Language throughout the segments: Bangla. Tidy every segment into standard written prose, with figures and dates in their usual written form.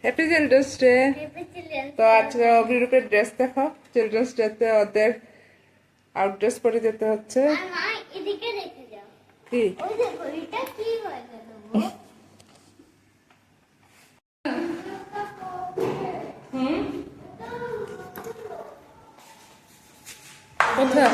Happy children's day. Happy Children's তো Day. আজকে অভিরূপের ড্রেস দেখো, চিলড্রেন্স ডেতে ওদের আউট ড্রেস পরে যেতে হচ্ছে। আর মা এদিকে দেখে যাও। কি ওই দেখো এটা কি হয়ে গেল গো? কোথায়?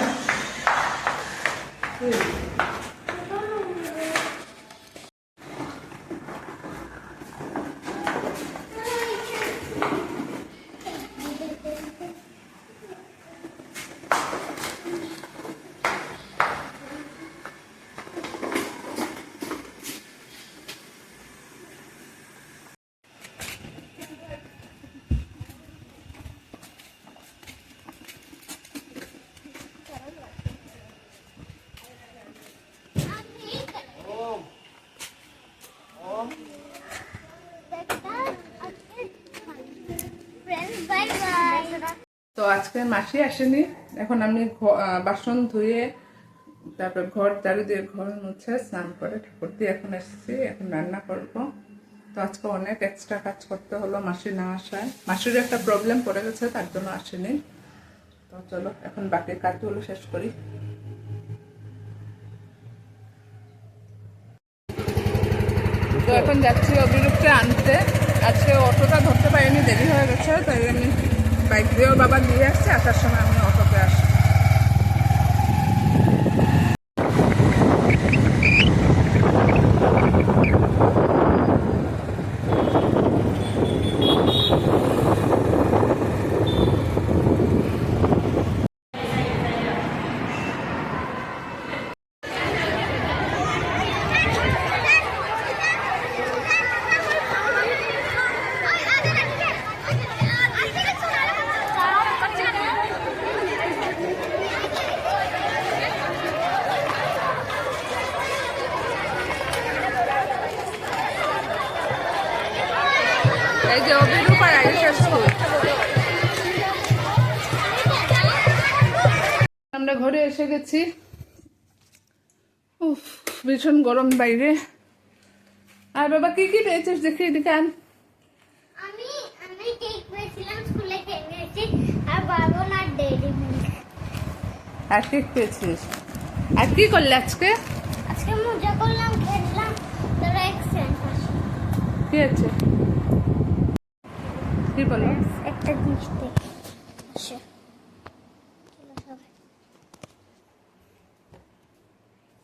Friends, bye bye. তো আজকে মাসি আসেনি, এখন আমি বাসন ধুয়ে তারপর ঘর ঝাড়ু দিয়ে ঘর মুছে স্নান করে ঠাকুর দিয়ে এখন এসেছি, এখন রান্না করব। তো আজকে অনেক এক্সট্রা কাজ করতে হলো মাসি না আসায়। মাসির একটা প্রবলেম পড়ে গেছে, তার জন্য আসেনি। তো চলো এখন বাকি কাজগুলো শেষ করি। তো এখন যাচ্ছি অভিরূপকে আনতে। আজকে অটোটা ধরতে পারিনি, দেরি হয়ে গেছে, তাই আমি বাইক দিয়েও বাবা দিয়ে আসছে, আসার সময় আমি অটোতে আসছি। এই যে অভিরূপ আর আয়ুষের স্কুল। আমরা ঘরে এসে গেছি। উফ, ভীষণ গরম বাইরে। আর বাবা কি কি পেয়েছিস দেখি, এদিকে আন। আমি আমি কেক পেয়েছিলাম স্কুলে, কেক নিয়েছি আর বার্বন আর ডেইরি মিল্ক। আর কেক পেয়েছিস? আর কি করলে আজকে? আজকে মজা করলাম, খেললাম, তারা এক্সচেঞ্জ কি আছে? কি বলো? একটা জিনিস দেখে আসো। চলো সবাই।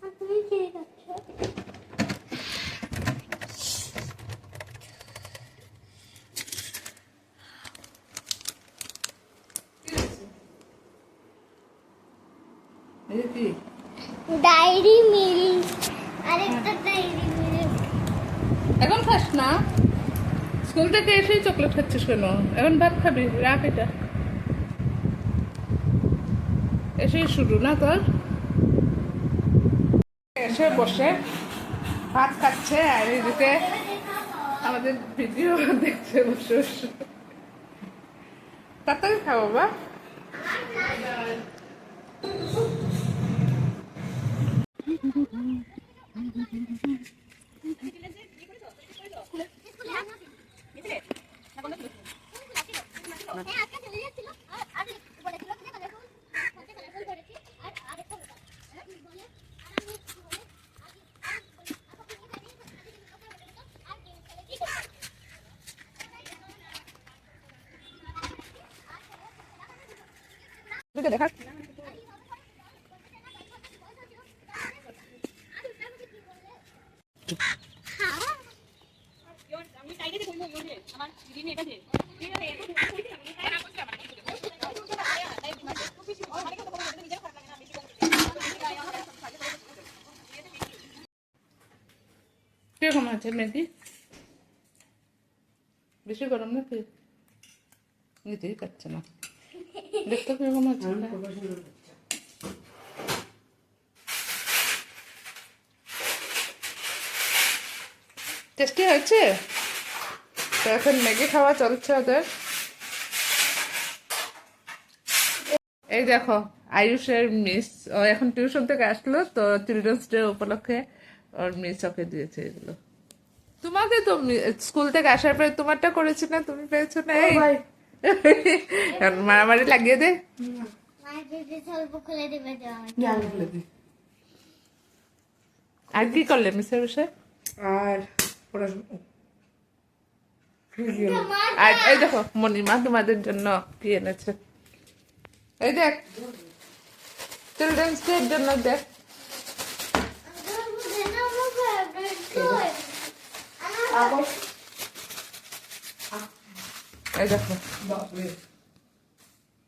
আর তুমি কি খাচ্ছ? এই কি? ডায়েরি মিল্ক, আরেকটা ডায়েরি মিল্ক। এখন খাস না? স্কুল থেকে এসেই চকলেট খাচ্ছিস কেন? এখন ভাত খাবি, রাখ এটা। এসেই শুরু না তোর? এসে বসে ভাত খাচ্ছে আর এদিকে আমাদের ভিডিও দেখছে বসে বসে। তাড়াতাড়ি খাবো বা। দেখা কিরকম আছে ম্যাগি? বেশি গরম নাকি? নিতেই পারছে না। দেখতে কিরকম আছে? টেস্টি হয়েছে। তো এখন ম্যাগি খাওয়া চলছে ওদের। এই দেখো আয়ুষের মিস, ও এখন টিউশন থেকে আসলো, তো চিলড্রেন্স ডে উপলক্ষে ওর মিস ওকে দিয়েছে এগুলো। তোমাকে তো স্কুল থেকে আসার পরে তোমারটা করেছি না, তুমি পেয়েছো না? এই এখন মারামারি লাগিয়ে দে। মায়ের যদি স্বল্প খুলে দিবে তো আমি আর কি করলে মিসের বসে? আর ওরা ফ্রিজ গেল। আর এই দেখো মনিমা তোমাদের জন্য কি এনেছে, এই দেখ চিলড্রেন্স ডে এর জন্য দেখ। আবার এই দেখো বাপরে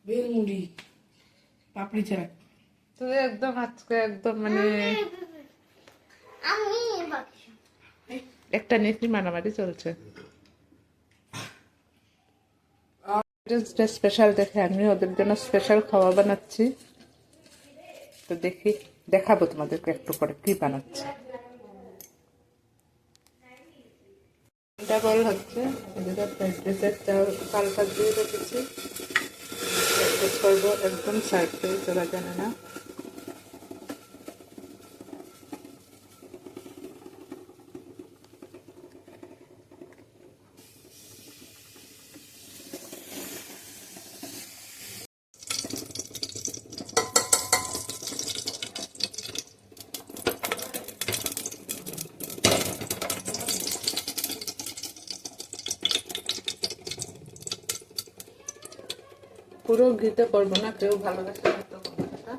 বেলমুড়ি পাপড়ি চাট। তুই একদম আজকে একদম মানে আমি বাক্স একটা নীতি মারামারি চলছে। চিলড্রেন্স ডে স্পেশাল দেখে আমি ওদের জন্য স্পেশাল খাওয়া বানাচ্ছি, তো দেখি দেখাবো তোমাদেরকে একটু পরে কি বানাচ্ছি। ডাবল হচ্ছে এদিকে ফ্রাইড রাইসের চালটা দিয়ে রেখেছি, প্র্যাকটিস করবো একদম সাইড থেকে চলা জানে না। পুরো ঘিতে করবো না, কেউ ভালোবাসে হয়তো গন্ধটা।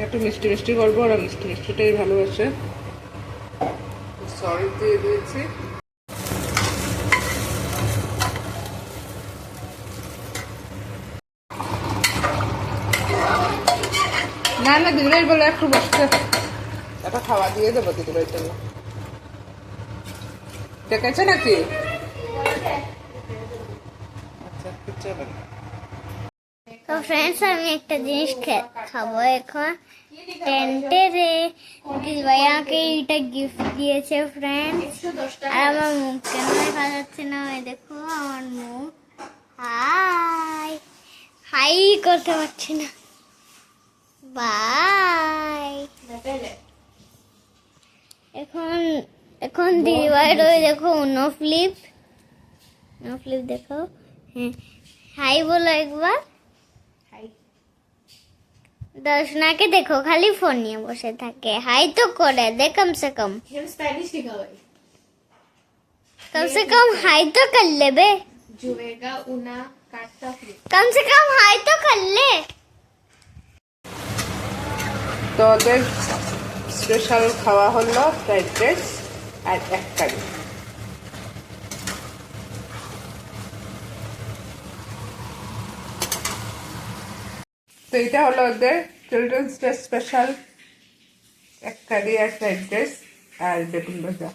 একটু মিষ্টি মিষ্টি করবো, ওরা মিষ্টি মিষ্টিটাই ভালোবাসে। সল্ট দিয়ে দিয়েছি। না না দিদিভাই বলে একটু বসতে, একটা খাওয়া দিয়ে দেবো দিদিভাইয়ের জন্য। ডেকেছে নাকি? আচ্ছা চলো। তো ফ্রেন্ডস আমি একটা জিনিস খাবো এখন টেন্টে রে দিদিভাই আমাকে এইটা গিফট দিয়েছে ফ্রেন্ডস। আর আমার মুখ কেন দেখা যাচ্ছে না, ওই দেখো আমার মুখ। হাই হাই করতে পারছি না, বাই। এখন এখন দিদিভাইয়ের ওই দেখো নো ফ্লিপ দেখো। হ্যাঁ হাই বলো একবার। দর্শনাকে দেখো খালি ফোন নিয়ে বসে থাকে, হাই তো করে দে कम से कम हाई तो कर ले बे, जुएगा उना काटता फ्लिप। कम से कम हाई तो कर ले। তো ওদের স্পেশাল খাওয়া হলো ফ্রাইড রাইস আর এক কারি। তো এটা হলো ওদের চিলড্রেন্স ডে স্পেশাল এক কারি আর ফ্রাইড রাইস আর বেগুন ভাজা।